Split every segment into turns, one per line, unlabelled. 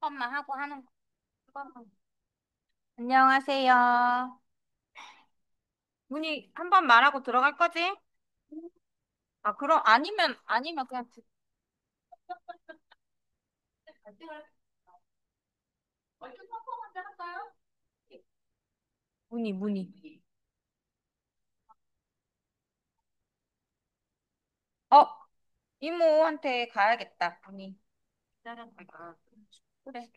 번만 하고 하는 거. 한 번만. 안녕하세요. 문의 한 번 말하고 들어갈 거지? 아, 그럼 아니면 그냥 얼른 퍼포먼스 할까요? 문의. 어, 이모한테 가야겠다. 문의. 기다려봐. 그래.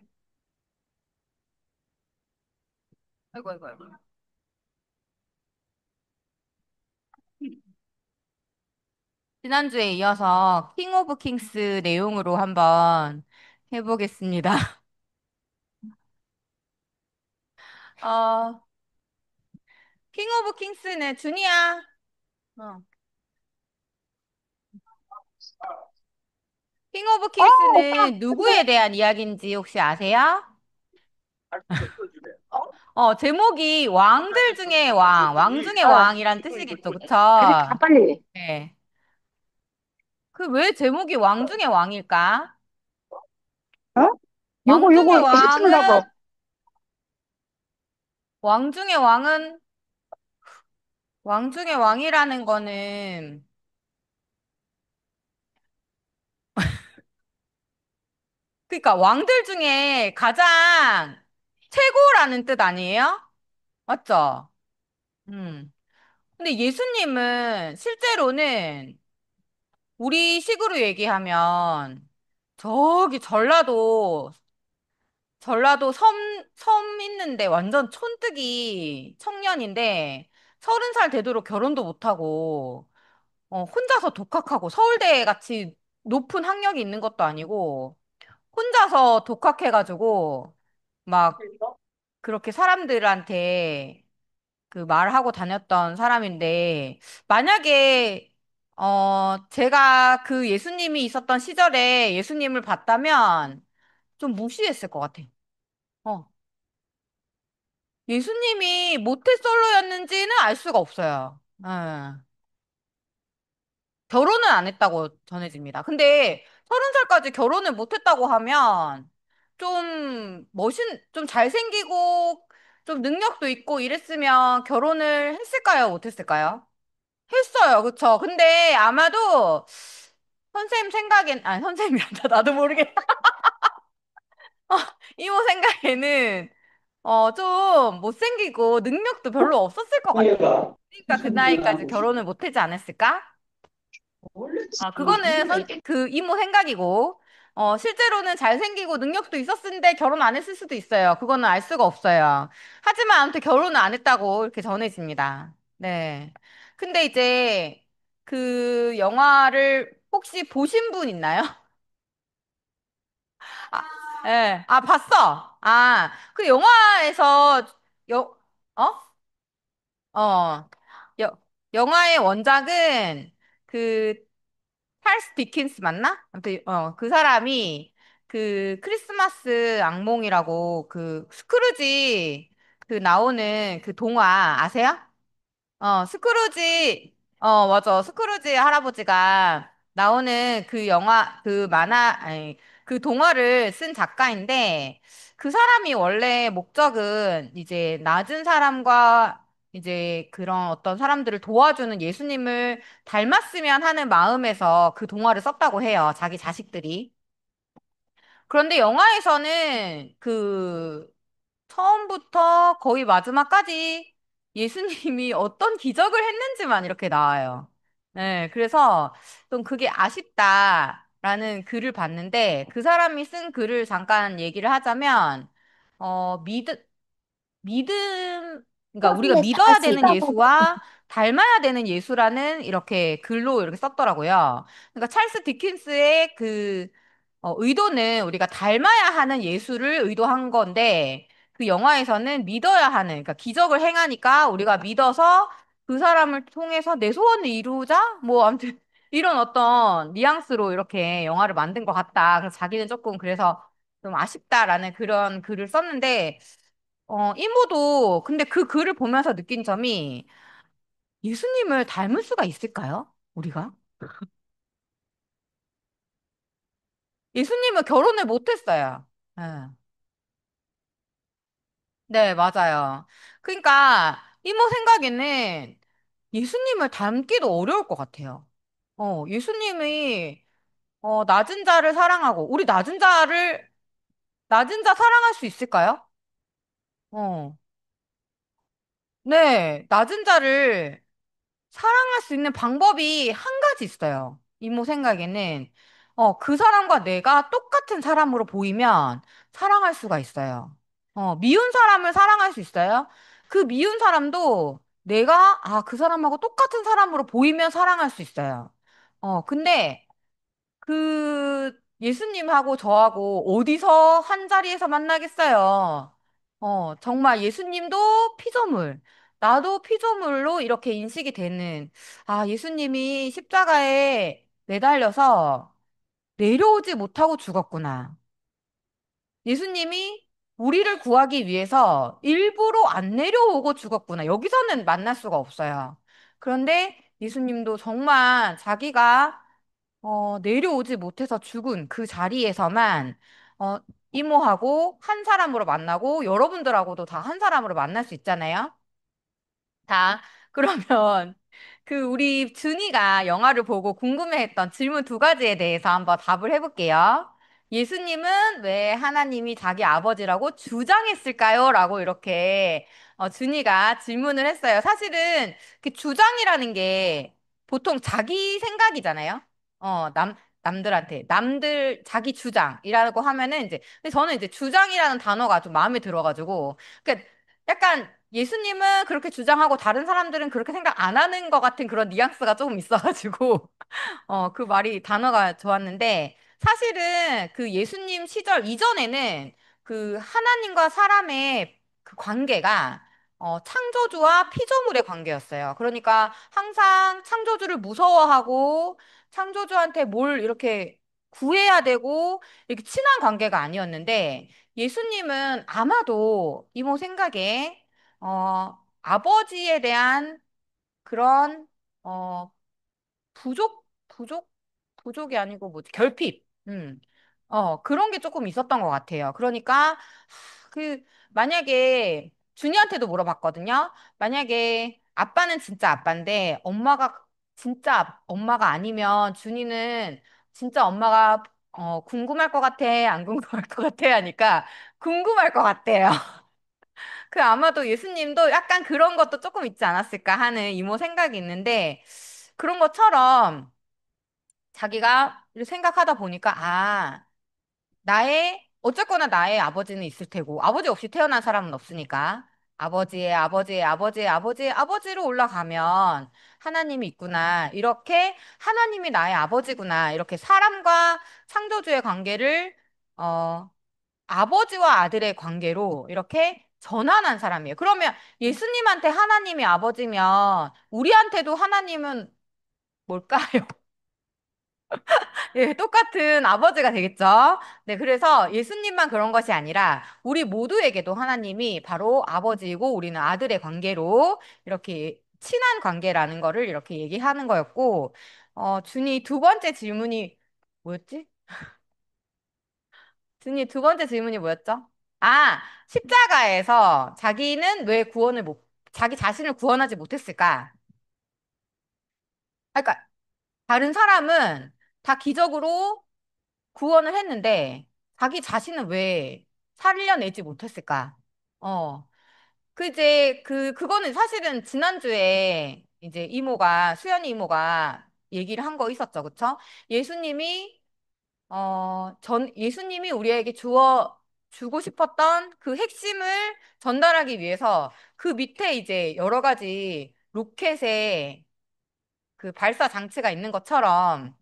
아이고. 지난주에 이어서 킹 오브 킹스 내용으로 한번 해보겠습니다. 어, 킹 오브 킹스는 준이야. 어. 킹 오브
어, 오빠.
킹스는
근데,
누구에 대한 이야기인지 혹시 아세요?
어,
제목이 왕들 중에 왕 중에
어,
왕이란 뜻이겠죠, 그쵸?
그러니까 빨리.
네. 그 왜 제목이 왕 중에 왕일까?
어?
왕 중에
요거
왕은,
찍으려고.
왕 중에 왕은, 왕 중에 왕이라는 거는, 그러니까 왕들 중에 가장 최고라는 뜻 아니에요? 맞죠? 음. 근데 예수님은 실제로는 우리 식으로 얘기하면 저기 전라도 섬 있는데 완전 촌뜨기 청년인데 30살 되도록 결혼도 못하고 혼자서 독학하고 서울대 같이 높은 학력이 있는 것도 아니고 혼자서 독학해가지고 막 그렇게 사람들한테 그 말하고 다녔던 사람인데 만약에 제가 그 예수님이 있었던 시절에 예수님을 봤다면 좀 무시했을 것 같아. 어. 예수님이 모태솔로였는지는 알 수가 없어요. 예. 결혼은 안 했다고 전해집니다. 근데 30살까지 결혼을 못 했다고 하면 좀 잘생기고 좀 능력도 있고 이랬으면 결혼을 했을까요? 못 했을까요? 했어요. 그쵸? 근데 아마도 선생님이란다. 나도 모르겠다. 이모 생각에는 좀 못생기고 능력도 별로 없었을 것 같아.
얘가
그러니까 그
무슨 일을
나이까지
하고 싶어?
결혼을 못하지 않았을까?
원래 뭐
그거는
이유가 있겠.
그 이모 생각이고, 실제로는 잘생기고 능력도 있었는데 결혼 안 했을 수도 있어요. 그거는 알 수가 없어요. 하지만 아무튼 결혼을 안 했다고 이렇게 전해집니다. 네. 근데 이제 그 영화를 혹시 보신 분 있나요? 아, 예. 아, 봤어. 아, 그 영화에서, 어? 어, 영화의 원작은 그 찰스 디킨스 맞나? 아무튼 그 사람이 그 크리스마스 악몽이라고 그 스크루지 그 나오는 그 동화 아세요? 스크루지, 맞아. 스크루지 할아버지가 나오는 그 영화, 그 만화, 아니, 그 동화를 쓴 작가인데, 그 사람이 원래 목적은 이제 낮은 사람과 이제 그런 어떤 사람들을 도와주는 예수님을 닮았으면 하는 마음에서 그 동화를 썼다고 해요. 자기 자식들이. 그런데 영화에서는 그 처음부터 거의 마지막까지 예수님이 어떤 기적을 했는지만 이렇게 나와요. 네, 그래서 좀 그게 아쉽다라는 글을 봤는데 그 사람이 쓴 글을 잠깐 얘기를 하자면, 어, 믿, 그러니까 우리가
처음에
믿어야
다시
되는
나보고
예수와 닮아야 되는 예수라는 이렇게 글로 이렇게 썼더라고요. 그러니까 찰스 디킨스의 그 의도는 우리가 닮아야 하는 예수를 의도한 건데 그 영화에서는 믿어야 하는, 그러니까 기적을 행하니까 우리가 믿어서 그 사람을 통해서 내 소원을 이루자? 뭐 아무튼 이런 어떤 뉘앙스로 이렇게 영화를 만든 것 같다. 그래서 자기는 조금 그래서 좀 아쉽다라는 그런 글을 썼는데 이모도 근데 그 글을 보면서 느낀 점이 예수님을 닮을 수가 있을까요? 우리가? 예수님은 결혼을 못 했어요. 예. 네, 맞아요. 그러니까 이모 생각에는 예수님을 닮기도 어려울 것 같아요. 예수님이 낮은 자를 사랑하고 우리 낮은 자 사랑할 수 있을까요? 어. 네, 낮은 자를 사랑할 수 있는 방법이 한 가지 있어요. 이모 생각에는 그 사람과 내가 똑같은 사람으로 보이면 사랑할 수가 있어요. 미운 사람을 사랑할 수 있어요. 그 미운 사람도 내가 그 사람하고 똑같은 사람으로 보이면 사랑할 수 있어요. 근데 예수님하고 저하고 어디서 한 자리에서 만나겠어요? 정말 예수님도 피조물, 나도 피조물로 이렇게 인식이 되는, 예수님이 십자가에 매달려서 내려오지 못하고 죽었구나. 예수님이 우리를 구하기 위해서 일부러 안 내려오고 죽었구나. 여기서는 만날 수가 없어요. 그런데 예수님도 정말 자기가 내려오지 못해서 죽은 그 자리에서만, 어, 이모하고 한 사람으로 만나고, 여러분들하고도 다 한 사람으로 만날 수 있잖아요? 자, 그러면, 우리 준이가 영화를 보고 궁금해했던 질문 두 가지에 대해서 한번 답을 해볼게요. 예수님은 왜 하나님이 자기 아버지라고 주장했을까요? 라고 이렇게, 준이가 질문을 했어요. 사실은 그 주장이라는 게 보통 자기 생각이잖아요? 자기 주장이라고 하면은 이제, 근데 저는 이제 주장이라는 단어가 좀 마음에 들어가지고, 그러니까 약간 예수님은 그렇게 주장하고 다른 사람들은 그렇게 생각 안 하는 것 같은 그런 뉘앙스가 조금 있어가지고 그 말이 단어가 좋았는데 사실은 그 예수님 시절 이전에는 그 하나님과 사람의 그 관계가 창조주와 피조물의 관계였어요. 그러니까 항상 창조주를 무서워하고 창조주한테 뭘 이렇게 구해야 되고 이렇게 친한 관계가 아니었는데 예수님은 아마도 이모 생각에 아버지에 대한 그런 어, 부족이 아니고 뭐지? 결핍. 그런 게 조금 있었던 것 같아요. 그러니까, 만약에, 준이한테도 물어봤거든요. 만약에 아빠는 진짜 아빠인데, 엄마가 진짜 엄마가 아니면, 준이는 진짜 엄마가, 궁금할 것 같아? 안 궁금할 것 같아? 하니까, 궁금할 것 같대요. 아마도 예수님도 약간 그런 것도 조금 있지 않았을까 하는 이모 생각이 있는데, 그런 것처럼, 자기가 생각하다 보니까, 어쨌거나 나의 아버지는 있을 테고, 아버지 없이 태어난 사람은 없으니까, 아버지의 아버지의 아버지의 아버지의 아버지로 올라가면 하나님이 있구나. 이렇게 하나님이 나의 아버지구나. 이렇게 사람과 창조주의 관계를, 어, 아버지와 아들의 관계로 이렇게 전환한 사람이에요. 그러면 예수님한테 하나님이 아버지면, 우리한테도 하나님은 뭘까요? 예, 똑같은 아버지가 되겠죠. 네, 그래서 예수님만 그런 것이 아니라 우리 모두에게도 하나님이 바로 아버지이고 우리는 아들의 관계로 이렇게 친한 관계라는 거를 이렇게 얘기하는 거였고, 준이 두 번째 질문이 뭐였지? 준이 두 번째 질문이 뭐였죠? 십자가에서 자기는 왜 자기 자신을 구원하지 못했을까? 그러니까 다른 사람은 다 기적으로 구원을 했는데 자기 자신은 왜 살려내지 못했을까? 어. 그거는 사실은 지난주에 이제 수연이 이모가 얘기를 한 거 있었죠. 그쵸? 예수님이, 예수님이 우리에게 주고 싶었던 그 핵심을 전달하기 위해서 그 밑에 이제 여러 가지 로켓의 그 발사 장치가 있는 것처럼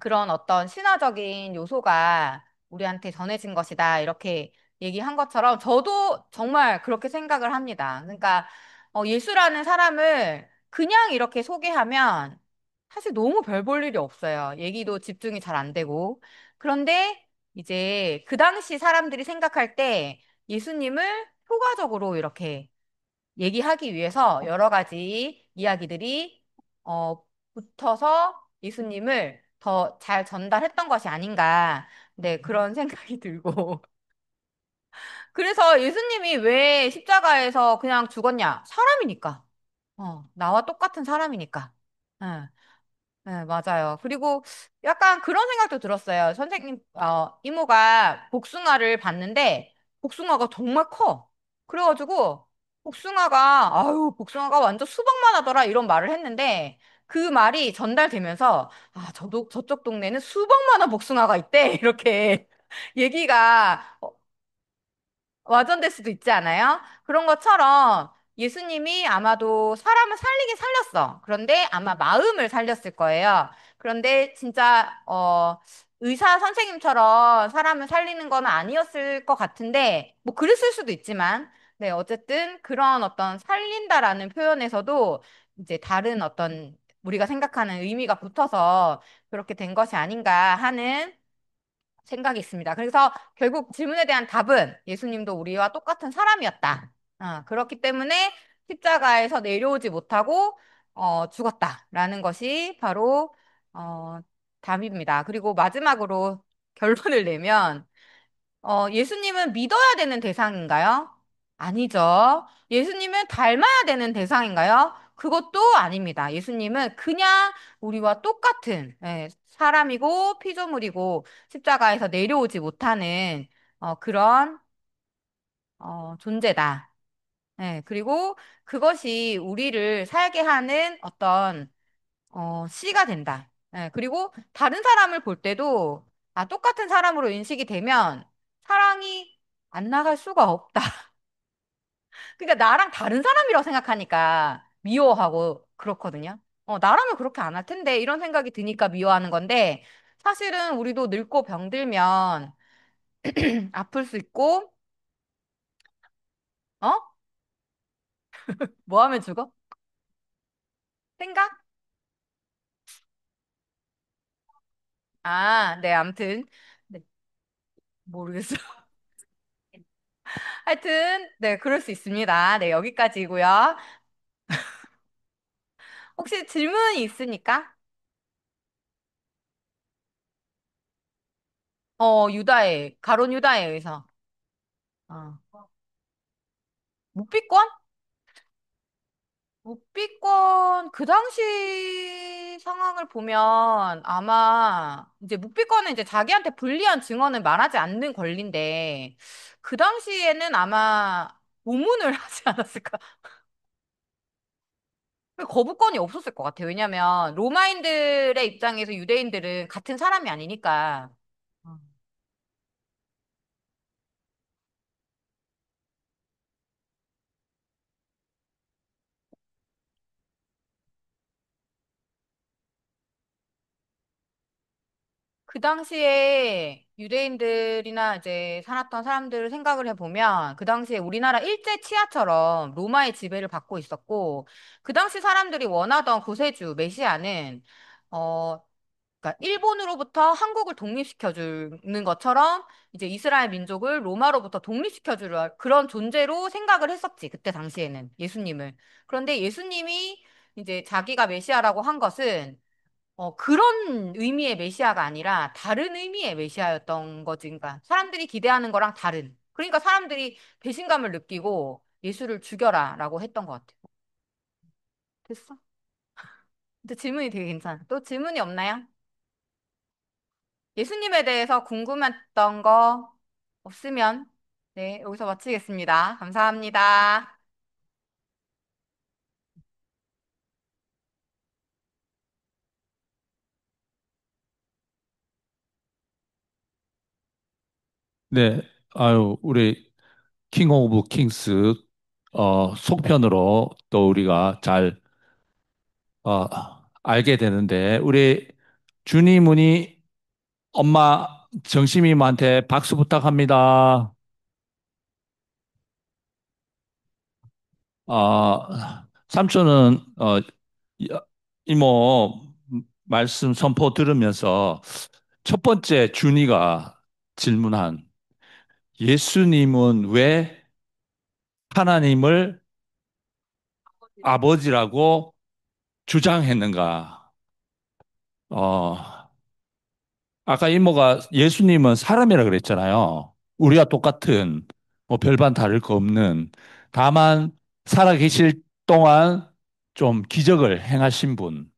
그런 어떤 신화적인 요소가 우리한테 전해진 것이다. 이렇게 얘기한 것처럼 저도 정말 그렇게 생각을 합니다. 그러니까 예수라는 사람을 그냥 이렇게 소개하면 사실 너무 별 볼 일이 없어요. 얘기도 집중이 잘 안 되고. 그런데 이제 그 당시 사람들이 생각할 때 예수님을 효과적으로 이렇게 얘기하기 위해서 여러 가지 이야기들이 어, 붙어서 예수님을 더 잘 전달했던 것이 아닌가. 네, 그런 생각이 들고. 그래서 예수님이 왜 십자가에서 그냥 죽었냐? 사람이니까. 나와 똑같은 사람이니까. 예. 네, 맞아요. 그리고 약간 그런 생각도 들었어요. 선생님, 이모가 복숭아를 봤는데, 복숭아가 정말 커. 그래가지고, 복숭아가 완전 수박만 하더라, 이런 말을 했는데, 그 말이 전달되면서, 저쪽 동네는 수박만한 복숭아가 있대. 이렇게 얘기가 와전될 수도 있지 않아요? 그런 것처럼 예수님이 아마도 사람을 살리긴 살렸어. 그런데 아마 마음을 살렸을 거예요. 그런데 진짜, 의사 선생님처럼 사람을 살리는 건 아니었을 것 같은데, 뭐 그랬을 수도 있지만, 네, 어쨌든 그런 어떤 살린다라는 표현에서도 이제 다른 어떤 우리가 생각하는 의미가 붙어서 그렇게 된 것이 아닌가 하는 생각이 있습니다. 그래서 결국 질문에 대한 답은 예수님도 우리와 똑같은 사람이었다. 그렇기 때문에 십자가에서 내려오지 못하고 죽었다라는 것이 바로 어, 답입니다. 그리고 마지막으로 결론을 내면 예수님은 믿어야 되는 대상인가요? 아니죠. 예수님은 닮아야 되는 대상인가요? 그것도 아닙니다. 예수님은 그냥 우리와 똑같은 사람이고 피조물이고 십자가에서 내려오지 못하는 그런 존재다. 그리고 그것이 우리를 살게 하는 어떤 씨가 된다. 그리고 다른 사람을 볼 때도 똑같은 사람으로 인식이 되면 사랑이 안 나갈 수가 없다. 그러니까 나랑 다른 사람이라고 생각하니까 미워하고 그렇거든요. 나라면 그렇게 안 할 텐데 이런 생각이 드니까 미워하는 건데 사실은 우리도 늙고 병들면 아플 수 있고 어? 뭐 하면 죽어? 생각? 네, 아무튼 네, 모르겠어. 하여튼 네, 그럴 수 있습니다. 네, 여기까지고요. 혹시 질문이 있으니까? 가론 유다에 의해서. 어. 묵비권? 묵비권, 그 당시 상황을 보면 아마 이제 묵비권은 이제 자기한테 불리한 증언을 말하지 않는 권리인데 그 당시에는 아마 고문을 하지 않았을까? 거부권이 없었을 것 같아요. 왜냐면 로마인들의 입장에서 유대인들은 같은 사람이 아니니까. 어. 그 당시에 유대인들이나 이제 살았던 사람들을 생각을 해보면 그 당시에 우리나라 일제 치하처럼 로마의 지배를 받고 있었고 그 당시 사람들이 원하던 구세주 메시아는 어 그러니까 일본으로부터 한국을 독립시켜 주는 것처럼 이제 이스라엘 민족을 로마로부터 독립시켜 줄 그런 존재로 생각을 했었지. 그때 당시에는 예수님을. 그런데 예수님이 이제 자기가 메시아라고 한 것은 그런 의미의 메시아가 아니라 다른 의미의 메시아였던 거지. 그러니까 사람들이 기대하는 거랑 다른. 그러니까 사람들이 배신감을 느끼고 예수를 죽여라라고 했던 것 같아요. 됐어? 근데 질문이 되게 괜찮아. 또 질문이 없나요? 예수님에 대해서 궁금했던 거 없으면 네, 여기서 마치겠습니다. 감사합니다.
네, 아유, 우리 킹 오브 킹스 속편으로 또 우리가 잘 어, 알게 되는데 우리 주니문이 엄마 정심이한테 박수 부탁합니다. 삼촌은 이모 말씀 선포 들으면서 첫 번째 준이가 질문한 예수님은 왜 하나님을 아버지라고 주장했는가? 어, 아까 이모가 예수님은 사람이라 그랬잖아요. 우리와 똑같은, 뭐 별반 다를 거 없는, 다만 살아계실 동안 좀 기적을 행하신 분.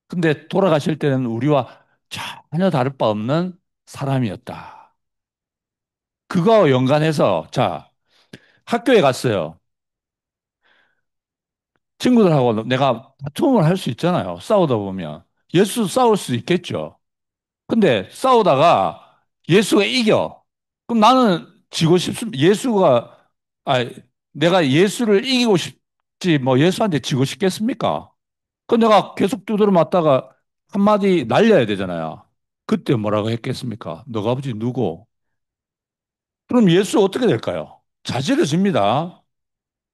근데 돌아가실 때는 우리와 전혀 다를 바 없는 사람이었다. 그거와 연관해서, 자, 학교에 갔어요. 친구들하고 내가 다툼을 할 수 있잖아요. 싸우다 보면. 예수 싸울 수 있겠죠. 근데 싸우다가 예수가 이겨. 그럼 나는 지고 싶습니다. 아, 내가 예수를 이기고 싶지, 뭐 예수한테 지고 싶겠습니까? 그 내가 계속 두드려 맞다가 한마디 날려야 되잖아요. 그때 뭐라고 했겠습니까? 너가 아버지 누구? 그럼 예수 어떻게 될까요? 자지러집니다.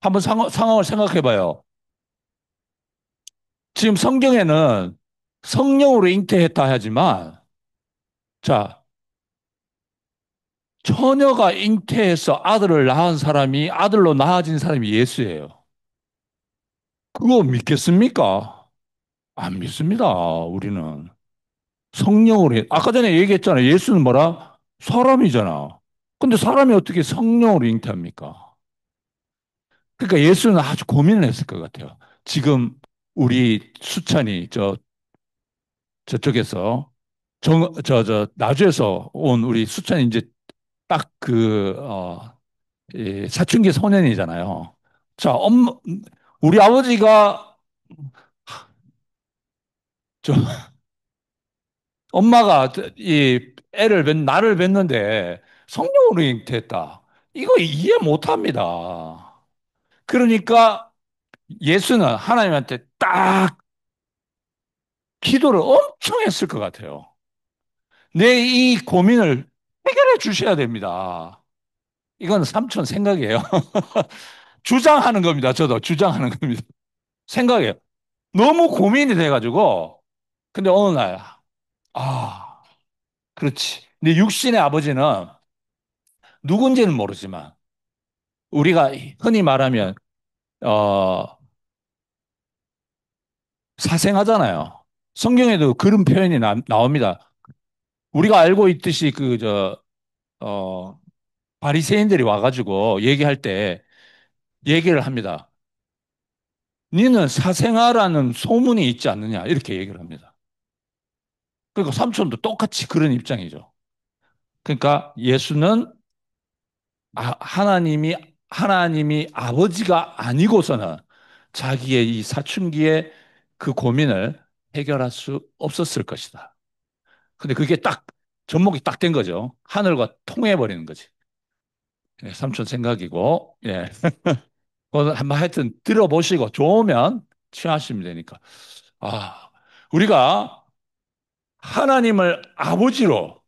한번 상황을 생각해 봐요. 지금 성경에는 성령으로 잉태했다 하지만, 자, 처녀가 잉태해서 아들을 낳은 사람이, 아들로 낳아진 사람이 예수예요. 그거 믿겠습니까? 안 믿습니다, 우리는. 성령으로, 아까 전에 얘기했잖아요. 예수는 뭐라? 사람이잖아. 근데 사람이 어떻게 성령으로 잉태합니까? 그러니까 예수는 아주 고민을 했을 것 같아요. 지금 우리 수찬이 저쪽에서 나주에서 온 우리 수찬이 이제 딱 이 사춘기 소년이잖아요. 자, 우리 아버지가, 저, 엄마가 나를 뵀는데 성령으로 잉태했다. 이거 이해 못 합니다. 그러니까 예수는 하나님한테 딱 기도를 엄청 했을 것 같아요. 내 이 고민을 해결해 주셔야 됩니다. 이건 삼촌 생각이에요. 주장하는 겁니다. 저도 주장하는 겁니다. 생각이에요. 너무 고민이 돼가지고, 근데 어느 날, 아, 그렇지. 근데 육신의 아버지는 누군지는 모르지만, 우리가 흔히 말하면, 어, 사생하잖아요. 성경에도 그런 표현이 나옵니다. 우리가 알고 있듯이 어, 바리새인들이 와가지고 얘기할 때 얘기를 합니다. 니는 사생아라는 소문이 있지 않느냐? 이렇게 얘기를 합니다. 그러니까 삼촌도 똑같이 그런 입장이죠. 그러니까 예수는 하나님이 아버지가 아니고서는 자기의 이 사춘기의 그 고민을 해결할 수 없었을 것이다. 근데 그게 딱 접목이 딱 된 거죠. 하늘과 통해 버리는 거지. 예, 삼촌 생각이고, 예. 그거 한번 하여튼 들어보시고 좋으면 취하시면 되니까. 아, 우리가 하나님을 아버지로,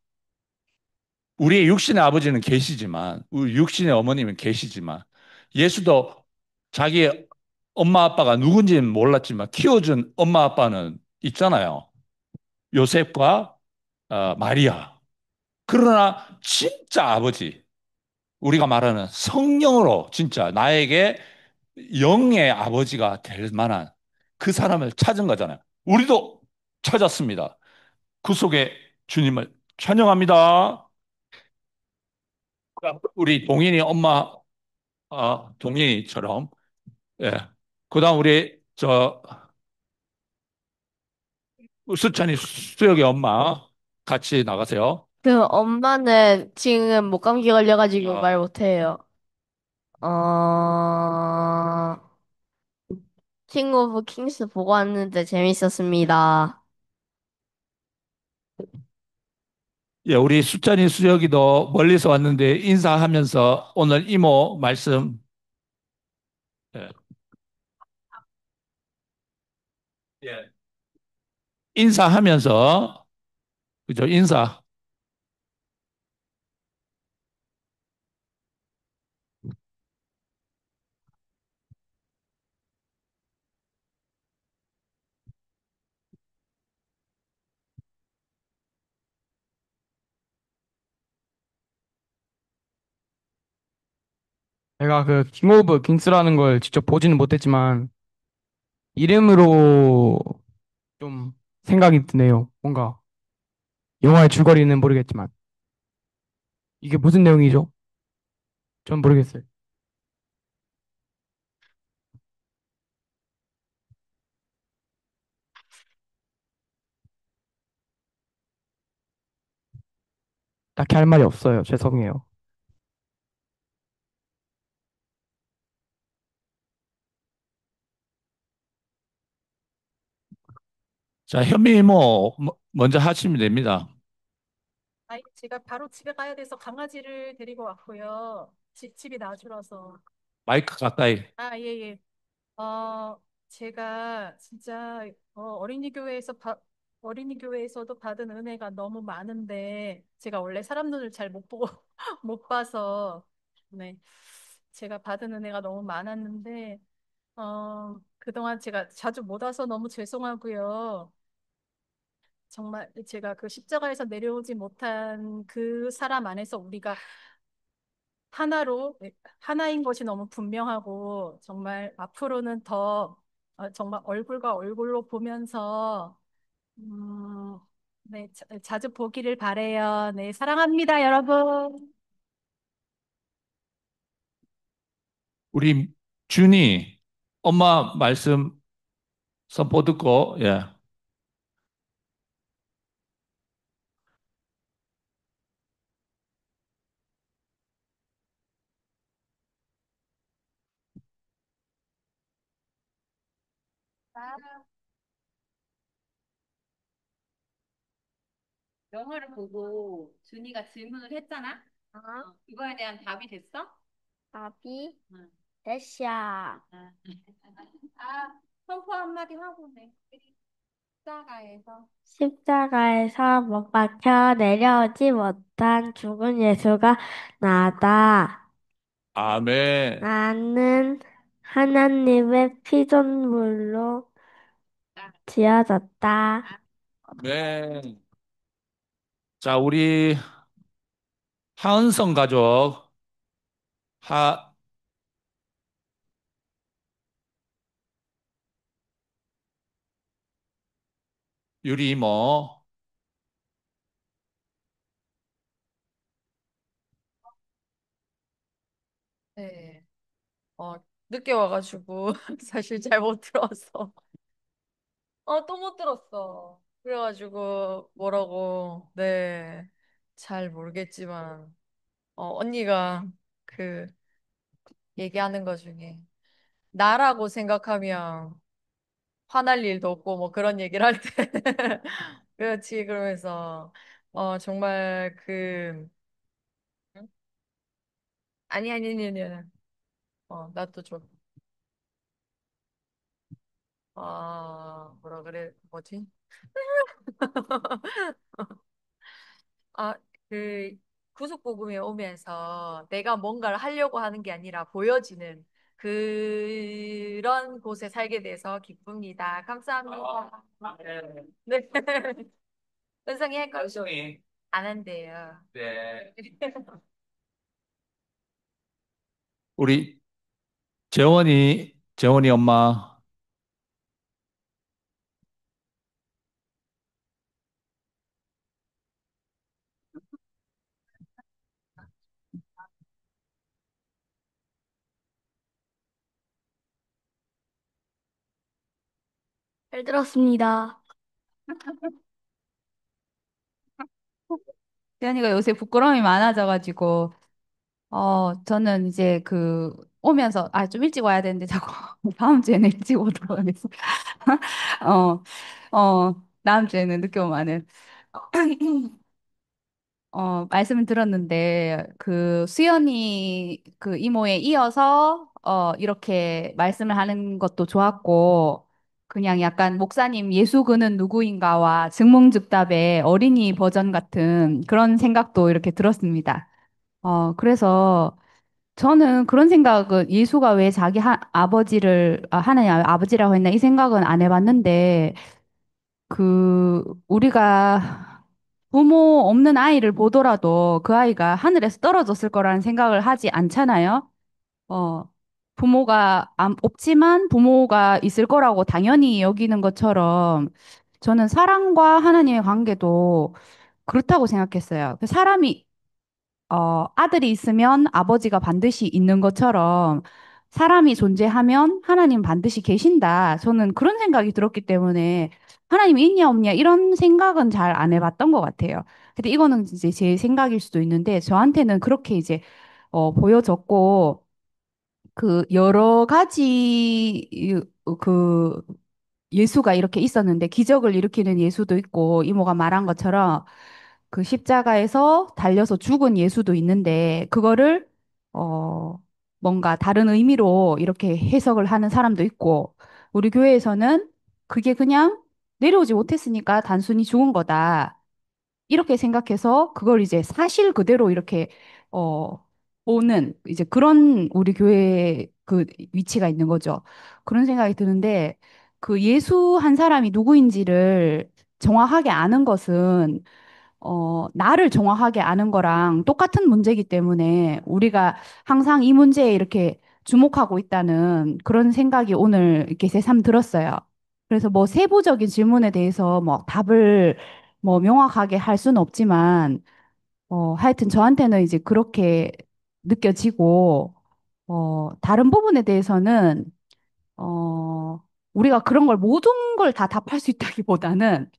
우리의 육신의 아버지는 계시지만, 우리 육신의 어머님은 계시지만, 예수도 자기 엄마 아빠가 누군지는 몰랐지만, 키워준 엄마 아빠는 있잖아요. 요셉과 마리아. 그러나 진짜 아버지, 우리가 말하는 성령으로 진짜 나에게 영의 아버지가 될 만한 그 사람을 찾은 거잖아요. 우리도 찾았습니다. 그 속에 주님을 찬양합니다. 우리 동인이 엄마, 동인이처럼, 예. 그다음 우리, 수찬이 수혁이 엄마 같이 나가세요.
그 엄마는 지금 목감기 걸려가지고
어,
말 못해요. 어, 킹 오브 킹스 보고 왔는데 재밌었습니다.
예, 우리 수찬이 수혁이도 멀리서 왔는데 인사하면서 오늘 이모 말씀, 예, 예. 인사하면서, 그죠? 인사.
제가 그 킹 오브 킹스라는 걸 직접 보지는 못했지만 이름으로 좀 생각이 드네요. 뭔가 영화의 줄거리는 모르겠지만. 이게 무슨 내용이죠? 전 모르겠어요. 딱히 할 말이 없어요. 죄송해요.
자, 현미 이모 먼저 하시면 됩니다.
제가 바로 집에 가야 돼서 강아지를 데리고 왔고요. 집이 낮으라서.
마이크 가까이.
예, 예. 제가 진짜 어린이 교회에서도 받은 은혜가 너무 많은데 제가 원래 사람 눈을 잘 못 보고 못 봐서 네. 제가 받은 은혜가 너무 많았는데 그동안 제가 자주 못 와서 너무 죄송하고요. 정말 제가 그 십자가에서 내려오지 못한 그 사람 안에서 우리가 하나로 하나인 것이 너무 분명하고 정말 앞으로는 더 정말 얼굴과 얼굴로 보면서 음, 네, 자주 보기를 바래요. 네, 사랑합니다, 여러분.
우리 준이 엄마 말씀 선포 듣고, 예.
영화를 보고 준이가 질문을 했잖아? 이거에 대한 답이 됐어?
답이
응.
대샤.
아, 선포 한마디 하고 네. 십자가에서.
십자가에서 못 박혀 내려오지 못한 죽은 예수가 나다.
아멘.
나는 하나님의 피조물로 지어졌다.
아멘. 자, 우리 하은성 가족, 하, 유리 이모,
네. 늦게 와가지고 사실 잘 못 들어서. 또 못 들었어. 그래가지고 뭐라고, 네. 잘 모르겠지만, 언니가 그 얘기하는 것 중에 나라고 생각하면 화날 일도 없고 뭐 그런 얘기를 할 때. 그렇지. 그러면서, 정말 응? 아니. 나 또 좀, 뭐라 그래, 뭐지? 아, 그 구속복음에 오면서 내가 뭔가를 하려고 하는 게 아니라 보여지는 그런 곳에 살게 돼서 기쁩니다. 감사합니다. 네. 은성이 할 거?
한성이,
안 한대요.
네. 우리 재원이 엄마,
잘 들었습니다.
태연이가 요새 부끄러움이 많아져가지고, 저는 이제 오면서, 좀 일찍 와야 되는데 자꾸 다음 주에는 일찍 오도록 하겠습니다. 다음 주에는 늦게 오면은. 말씀을 들었는데, 수연이 이모에 이어서, 이렇게 말씀을 하는 것도 좋았고, 그냥 약간 목사님 예수 그는 누구인가와 즉몽즉답의 어린이 버전 같은 그런 생각도 이렇게 들었습니다. 그래서 저는 그런 생각은 예수가 왜 자기 아버지를, 하나님 아버지라고 했나 이 생각은 안 해봤는데, 우리가 부모 없는 아이를 보더라도 그 아이가 하늘에서 떨어졌을 거라는 생각을 하지 않잖아요. 어, 부모가 없지만 부모가 있을 거라고 당연히 여기는 것처럼 저는 사랑과 하나님의 관계도
그렇다고 생각했어요. 그 사람이 아들이 있으면 아버지가 반드시 있는 것처럼 사람이 존재하면 하나님 반드시 계신다. 저는 그런 생각이 들었기 때문에 하나님이 있냐 없냐 이런 생각은 잘 안 해봤던 것 같아요. 근데 이거는 이제 제 생각일 수도 있는데 저한테는 그렇게 이제 보여졌고 그 여러 가지 그 예수가 이렇게 있었는데 기적을 일으키는 예수도 있고 이모가 말한 것처럼 그 십자가에서 달려서 죽은 예수도 있는데 그거를 어 뭔가 다른 의미로 이렇게 해석을 하는 사람도 있고 우리 교회에서는 그게 그냥 내려오지 못했으니까 단순히 죽은 거다. 이렇게 생각해서 그걸 이제 사실 그대로 이렇게 보는 이제 그런 우리 교회의 그 위치가 있는 거죠. 그런 생각이 드는데 그 예수 한 사람이 누구인지를 정확하게 아는 것은 나를 정확하게 아는 거랑 똑같은 문제이기 때문에 우리가 항상 이 문제에 이렇게 주목하고 있다는 그런 생각이 오늘 이렇게 새삼 들었어요. 그래서 뭐 세부적인 질문에 대해서 뭐 답을 뭐 명확하게 할 수는 없지만, 하여튼 저한테는 이제 그렇게 느껴지고, 다른 부분에 대해서는, 어, 우리가 그런 걸 모든 걸 다 답할 수 있다기보다는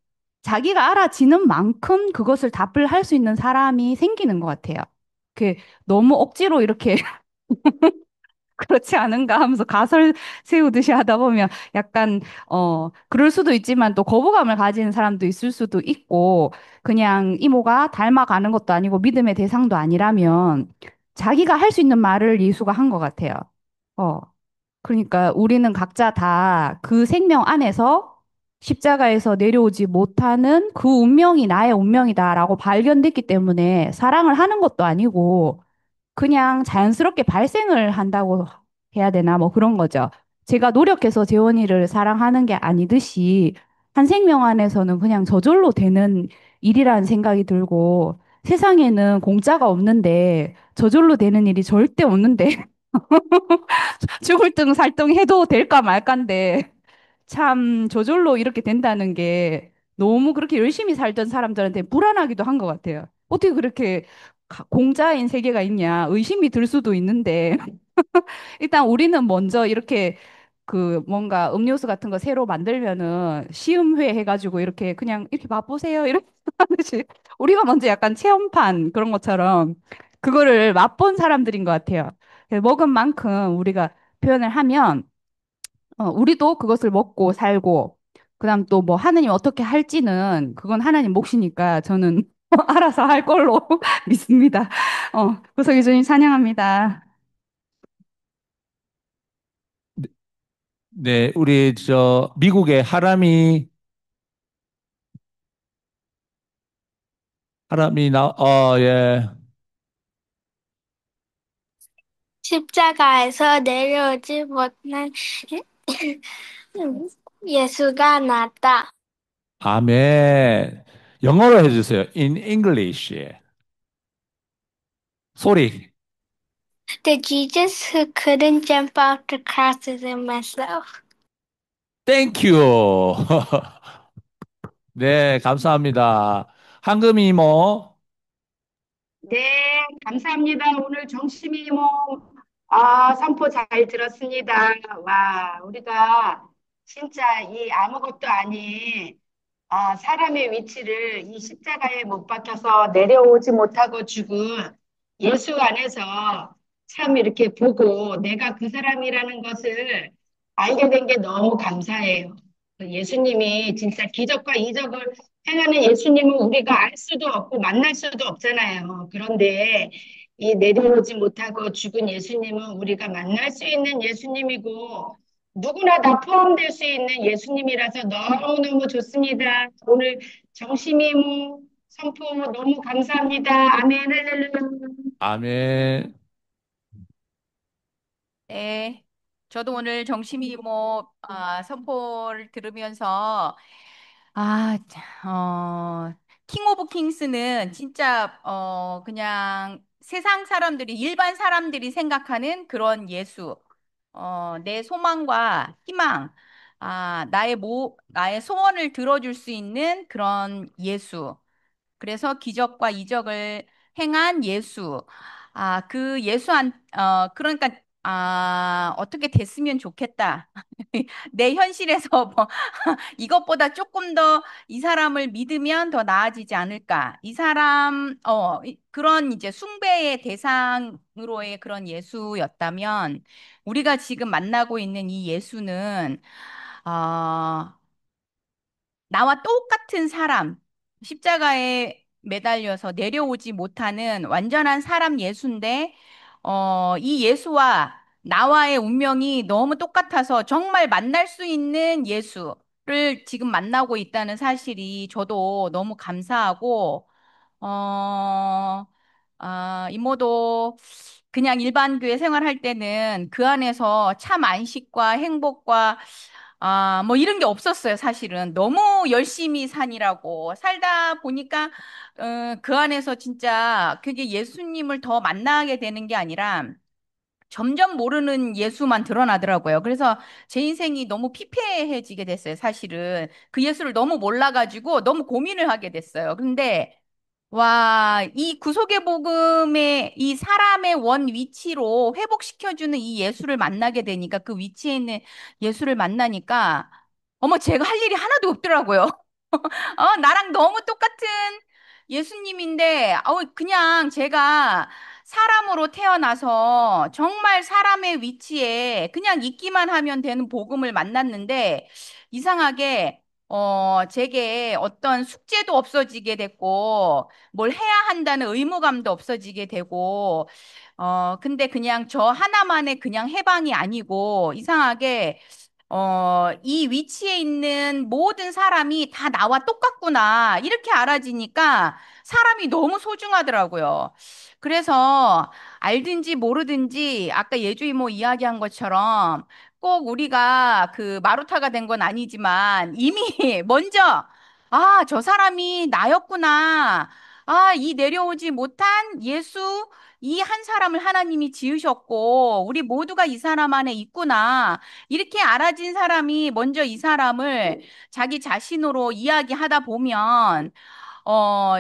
자기가 알아지는 만큼 그것을 답을 할 수 있는 사람이 생기는 것 같아요. 그 너무 억지로 이렇게 그렇지 않은가 하면서 가설 세우듯이 하다 보면 약간, 그럴 수도 있지만 또 거부감을 가지는 사람도 있을 수도 있고, 그냥 이모가 닮아가는 것도 아니고 믿음의 대상도 아니라면 자기가 할 수 있는 말을 예수가 한 것 같아요. 어, 그러니까 우리는 각자 다 그 생명 안에서 십자가에서 내려오지 못하는 그 운명이 나의 운명이다라고 발견됐기 때문에 사랑을 하는 것도 아니고 그냥 자연스럽게 발생을 한다고 해야 되나 뭐 그런 거죠. 제가 노력해서 재원이를 사랑하는 게 아니듯이 한 생명 안에서는 그냥 저절로 되는 일이라는 생각이 들고 세상에는 공짜가 없는데 저절로 되는 일이 절대 없는데 죽을 등 살등 해도 될까 말까인데 참 저절로 이렇게 된다는 게 너무 그렇게 열심히 살던 사람들한테 불안하기도 한 것 같아요. 어떻게 그렇게 공짜인 세계가 있냐 의심이 들 수도 있는데 일단 우리는 먼저 이렇게 그 뭔가 음료수 같은 거 새로 만들면은 시음회 해가지고 이렇게 그냥 이렇게 맛보세요 이렇게 하듯이 우리가 먼저 약간 체험판 그런 것처럼 그거를 맛본 사람들인 것 같아요. 그래서 먹은 만큼 우리가 표현을 하면 우리도 그것을 먹고 살고 그다음 또 뭐 하느님 어떻게 할지는 그건 하나님 몫이니까 저는 알아서 할 걸로 믿습니다. 구석기 주님 찬양합니다.
네, 우리 저 미국의 하람이 예.
십자가에서 내려오지 못한 예수가 낫다.
아멘. 영어로 해주세요. In English. 소리.
The Jesus who couldn't jump off the cross is in myself.
땡큐. 네, 감사합니다. 한금이 뭐,
네, 감사합니다. 오늘 정심이 선포 잘 들었습니다. 와, 우리가 진짜 이 아무것도 아닌 사람의 위치를 이 십자가에 못 박혀서 내려오지 못하고 죽은 예수 안에서 참 이렇게 보고 내가 그 사람이라는 것을 알게 된 게 너무 감사해요. 예수님이 진짜 기적과 이적을 행하는 예수님은 우리가 알 수도 없고 만날 수도 없잖아요. 그런데 이 내려오지 못하고 죽은 예수님은 우리가 만날 수 있는 예수님이고 누구나 다 포함될 수 있는 예수님이라서 너무너무 좋습니다. 오늘 정심이 선포 너무 감사합니다. 아멘, 할렐루야.
아멘.
네. 저도 오늘 정심이 선포를 들으면서 킹 오브 킹스는 진짜, 그냥 세상 사람들이, 일반 사람들이 생각하는 그런 예수, 내 소망과 희망, 나의 소원을 들어줄 수 있는 그런 예수.
그래서 기적과 이적을 행한 예수. 그 그러니까, 어떻게 됐으면 좋겠다. 내 현실에서 뭐, 이것보다 조금 더 이 사람을 믿으면 더 나아지지 않을까. 이 사람, 그런 이제 숭배의 대상으로의 그런 예수였다면, 우리가 지금 만나고 있는 이 예수는, 어, 나와 똑같은 사람, 십자가에 매달려서 내려오지 못하는 완전한 사람 예수인데, 이 예수와 나와의 운명이 너무 똑같아서 정말 만날 수 있는 예수를 지금 만나고 있다는 사실이 저도 너무 감사하고, 어, 이모도 그냥 일반 교회 생활할 때는 그 안에서 참 안식과 행복과 뭐 이런 게 없었어요, 사실은. 너무 열심히 산이라고 살다 보니까 그 안에서 진짜 그게 예수님을 더 만나게 되는 게 아니라 점점 모르는 예수만 드러나더라고요. 그래서 제 인생이 너무 피폐해지게 됐어요, 사실은. 그 예수를 너무 몰라가지고 너무 고민을 하게 됐어요. 근데 와, 이 구속의 복음의 이 사람의 원 위치로 회복시켜주는 이 예수를 만나게 되니까 그 위치에 있는 예수를 만나니까 어머, 제가 할 일이 하나도 없더라고요. 나랑 너무 똑같은 예수님인데, 그냥 제가 사람으로 태어나서 정말 사람의 위치에 그냥 있기만 하면 되는 복음을 만났는데, 이상하게, 제게 어떤 숙제도 없어지게 됐고, 뭘 해야 한다는 의무감도 없어지게 되고, 근데 그냥 저 하나만의 그냥 해방이 아니고, 이상하게, 이 위치에 있는 모든 사람이 다 나와 똑같구나. 이렇게 알아지니까 사람이 너무 소중하더라고요. 그래서 알든지 모르든지 아까 예주 이모 이야기한 것처럼 꼭 우리가 그 마루타가 된 건 아니지만 이미 먼저 저 사람이 나였구나. 이 내려오지 못한 예수 이 한 사람을 하나님이 지으셨고 우리 모두가 이 사람 안에 있구나. 이렇게 알아진 사람이 먼저 이 사람을 자기 자신으로 이야기하다 보면, 어,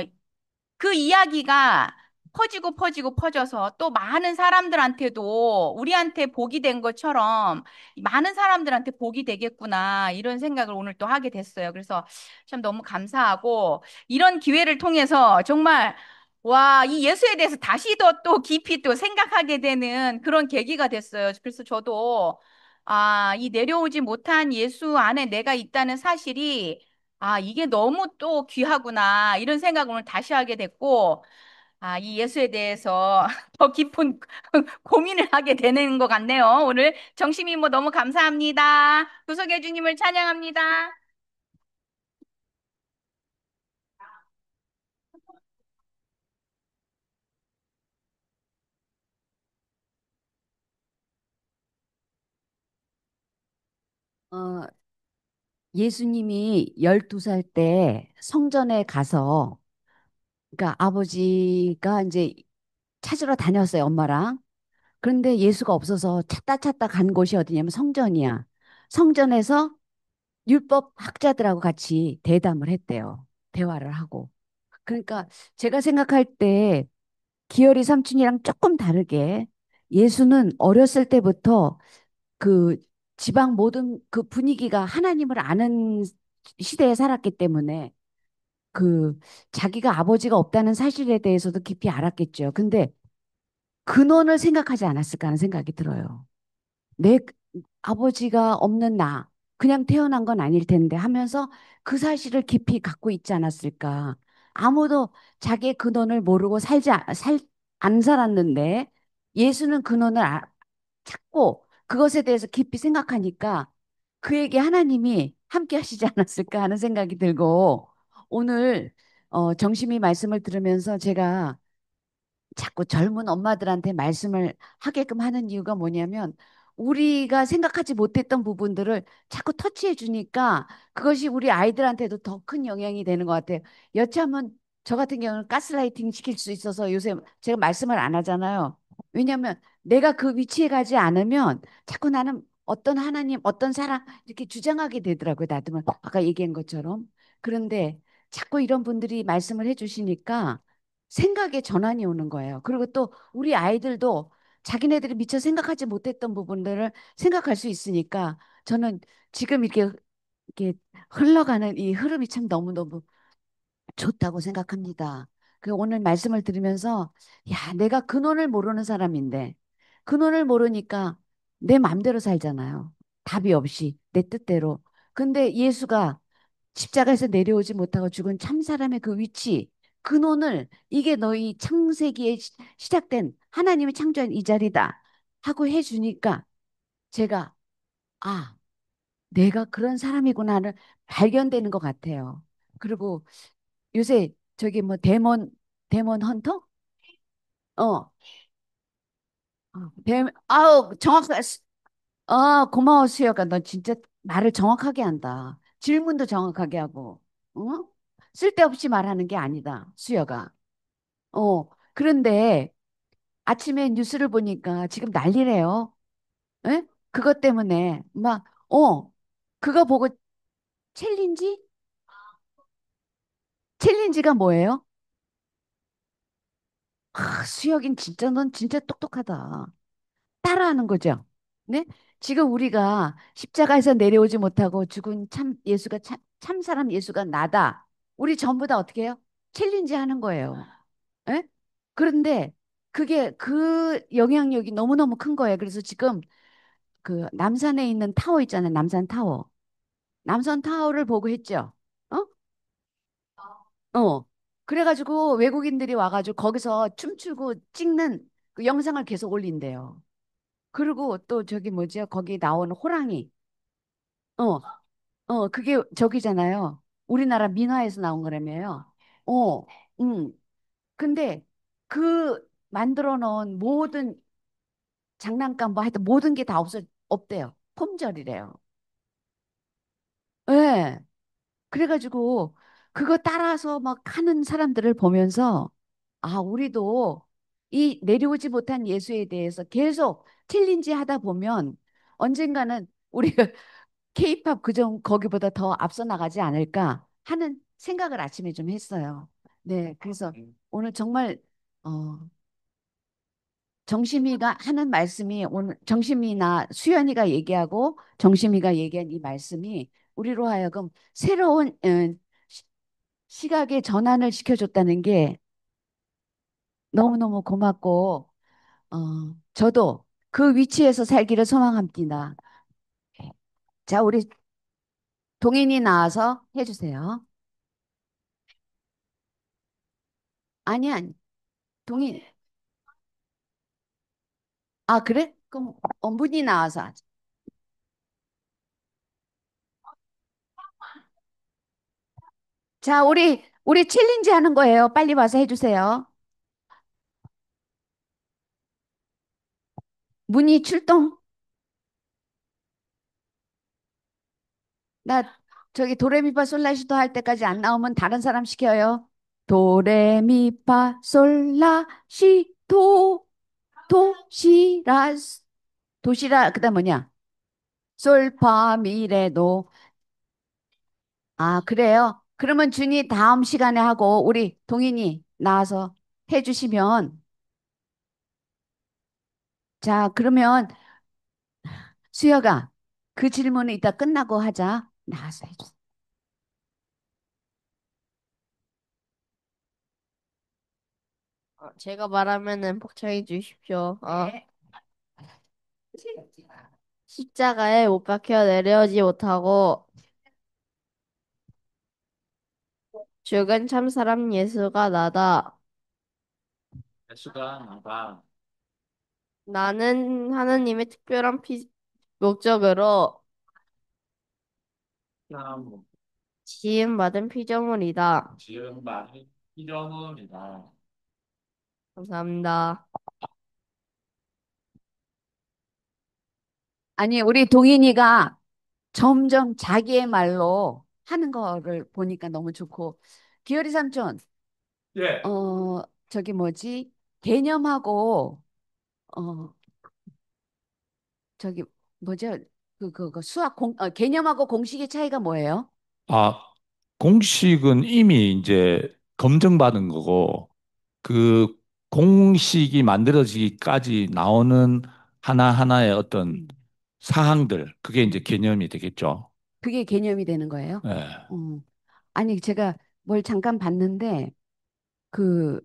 그 이야기가 퍼지고 퍼지고 퍼져서 또 많은 사람들한테도 우리한테 복이 된 것처럼 많은 사람들한테 복이 되겠구나 이런 생각을 오늘 또 하게 됐어요. 그래서 참 너무 감사하고 이런 기회를 통해서 정말 와, 이 예수에 대해서 다시 더 또 깊이 또 생각하게 되는 그런 계기가 됐어요. 그래서 저도 이 내려오지 못한 예수 안에 내가 있다는 사실이 이게 너무 또 귀하구나. 이런 생각을 오늘 다시 하게 됐고, 이 예수에 대해서 더 깊은 고민을 하게 되는 것 같네요. 오늘 정심이 뭐 너무 감사합니다. 구속의 주님을 찬양합니다.
어, 예수님이 12살 때 성전에 가서, 그러니까 아버지가 이제 찾으러 다녔어요, 엄마랑. 그런데 예수가 없어서 찾다 찾다 간 곳이 어디냐면 성전이야. 성전에서 율법 학자들하고 같이 대담을 했대요. 대화를 하고. 그러니까 제가 생각할 때 기어리 삼촌이랑 조금 다르게 예수는 어렸을 때부터 그 지방 모든 그 분위기가 하나님을 아는 시대에 살았기 때문에 그 자기가 아버지가 없다는 사실에 대해서도 깊이 알았겠죠. 근데 근원을 생각하지 않았을까 하는 생각이 들어요. 내 아버지가 없는 나, 그냥 태어난 건 아닐 텐데 하면서 그 사실을 깊이 갖고 있지 않았을까. 아무도 자기의 근원을 모르고 안 살았는데 예수는 근원을 찾고 그것에 대해서 깊이 생각하니까 그에게 하나님이 함께 하시지 않았을까 하는 생각이 들고 오늘 정심이 말씀을 들으면서 제가 자꾸 젊은 엄마들한테 말씀을 하게끔 하는 이유가 뭐냐면 우리가 생각하지 못했던 부분들을 자꾸 터치해 주니까 그것이 우리 아이들한테도 더 큰 영향이 되는 것 같아요. 여차하면 저 같은 경우는 가스라이팅 시킬 수 있어서 요새 제가 말씀을 안 하잖아요. 왜냐하면 내가 그 위치에 가지 않으면 자꾸 나는 어떤 하나님, 어떤 사람 이렇게 주장하게 되더라고요. 나도 아까 얘기한 것처럼. 그런데 자꾸 이런 분들이 말씀을 해주시니까 생각의 전환이 오는 거예요. 그리고 또 우리 아이들도 자기네들이 미처 생각하지 못했던 부분들을 생각할 수 있으니까 저는 지금 이렇게 흘러가는 이 흐름이 참 너무너무 좋다고 생각합니다. 그 오늘 말씀을 들으면서 야, 내가 근원을 모르는 사람인데 근원을 모르니까 내 맘대로 살잖아요. 답이 없이 내 뜻대로. 근데 예수가 십자가에서 내려오지 못하고 죽은 참 사람의 그 위치, 근원을 이게 너희 창세기에 시작된 하나님이 창조한 이 자리다 하고 해주니까 제가 아, 내가 그런 사람이구나를 발견되는 것 같아요. 그리고 요새 저기 뭐 데몬 헌터? 어, 아우 정확하. 고마워 수혁아. 너 진짜 말을 정확하게 한다. 질문도 정확하게 하고, 어? 쓸데없이 말하는 게 아니다, 수혁아. 그런데 아침에 뉴스를 보니까 지금 난리래요. 에? 그것 때문에 그거 보고 챌린지? 챌린지가 뭐예요? 수혁인 진짜 넌 진짜 똑똑하다. 따라하는 거죠. 네? 지금 우리가 십자가에서 내려오지 못하고 죽은 참 예수가 참 사람 예수가 나다. 우리 전부 다 어떻게 해요? 챌린지 하는 거예요. 예? 그런데 그게 그 영향력이 너무너무 큰 거예요. 그래서 지금 그 남산에 있는 타워 있잖아요. 남산 타워. 남산 타워를 보고 했죠. 어? 어. 그래가지고 외국인들이 와가지고 거기서 춤추고 찍는 그 영상을 계속 올린대요. 그리고 또 저기 뭐지? 거기 나오는 호랑이. 어, 그게 저기잖아요. 우리나라 민화에서 나온 거라며요. 어, 음. 근데 그 만들어 놓은 모든 장난감 뭐 하여튼 모든 게 다 없대요. 품절이래요. 예. 그래가지고 그거 따라서 막 하는 사람들을 보면서 우리도 이 내려오지 못한 예수에 대해서 계속 챌린지 하다 보면 언젠가는 우리가 케이팝 그정 거기보다 더 앞서 나가지 않을까 하는 생각을 아침에 좀 했어요. 네, 그래서 오늘 정말 어, 정심이가 하는 말씀이 오늘 정심이나 수연이가 얘기하고 정심이가 얘기한 이 말씀이 우리로 하여금 새로운 시- 시각의 전환을 시켜줬다는 게 너무너무 고맙고 저도 그 위치에서 살기를 소망합니다. 자, 우리 동인이 나와서 해주세요. 아니, 동인. 그래? 그럼 문이 나와서 하자. 자, 우리 챌린지 하는 거예요. 빨리 와서 해주세요. 문이 출동. 나 저기 도레미파솔라시도 할 때까지 안 나오면 다른 사람 시켜요. 도레미파솔라시도 도시라 도시라 그다음 뭐냐? 솔파미레도. 그래요. 그러면 준이 다음 시간에 하고 우리 동인이 나와서 해주시면 자 그러면 수혁아, 그 질문은 이따 끝나고 하자. 나와서 해줘.
제가 말하면은 복창해 주십시오.
네.
십자가에 못 박혀 내려오지 못하고 죽은 참사람 예수가 나다.
예수가 나가.
나는 하나님의 특별한 목적으로
참
지음받은 피조물이다.
지은 말이 이름이다.
감사합니다.
아니, 우리 동인이가 점점 자기의 말로 하는 거를 보니까 너무 좋고. 기어리 삼촌,
예.
저기 뭐지? 개념하고, 어, 저기 뭐죠? 그 수학 개념하고 공식의 차이가 뭐예요?
아, 공식은 이미 이제 검증받은 거고, 그 공식이 만들어지기까지 나오는 하나하나의 어떤 사항들, 그게 이제 개념이 되겠죠.
그게 개념이 되는 거예요?
예.
음. 아니, 제가 뭘 잠깐 봤는데, 그,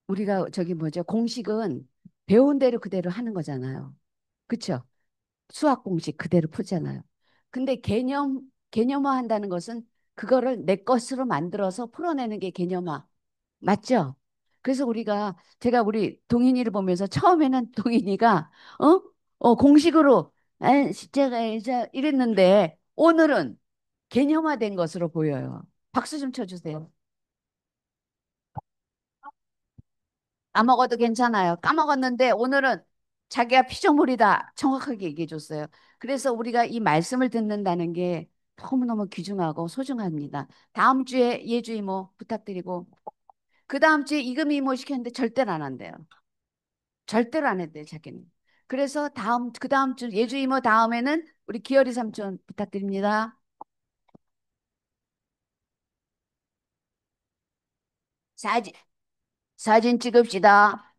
우리가 저기 뭐죠? 공식은 배운 대로 그대로 하는 거잖아요. 그쵸? 수학 공식 그대로 푸잖아요. 근데 개념화 한다는 것은 그거를 내 것으로 만들어서 풀어내는 게 개념화. 맞죠? 그래서 제가 우리 동인이를 보면서 처음에는 동인이가, 공식으로, 십자가 이랬는데, 오늘은 개념화된 것으로 보여요. 박수 좀 쳐주세요. 까먹어도 괜찮아요. 까먹었는데 오늘은 자기가 피조물이다. 정확하게 얘기해 줬어요. 그래서 우리가 이 말씀을 듣는다는 게 너무너무 귀중하고 소중합니다. 다음 주에 예주 이모 부탁드리고, 그 다음 주에 이금희 이모 시켰는데 절대로 안 한대요. 절대로 안 했대요, 자기는. 그래서 그 다음 주 예주 이모 다음에는 우리 기어리 삼촌 부탁드립니다. 사진, 사진 찍읍시다.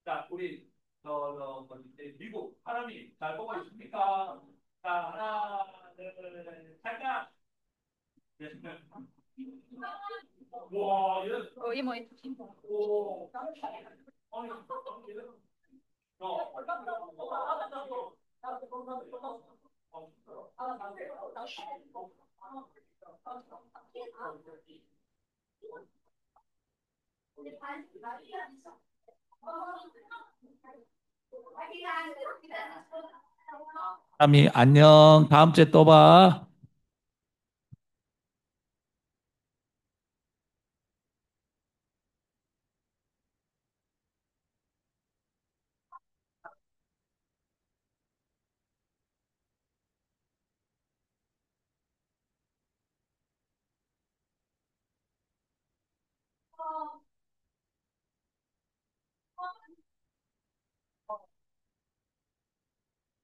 자, 우리 미국 사람이 잘 보고 있습니까? 자, 하나, 둘, 잠깐. 와, 이런.
이모.
오. 아니, 사람이 안녕. 다음 주에 또 봐.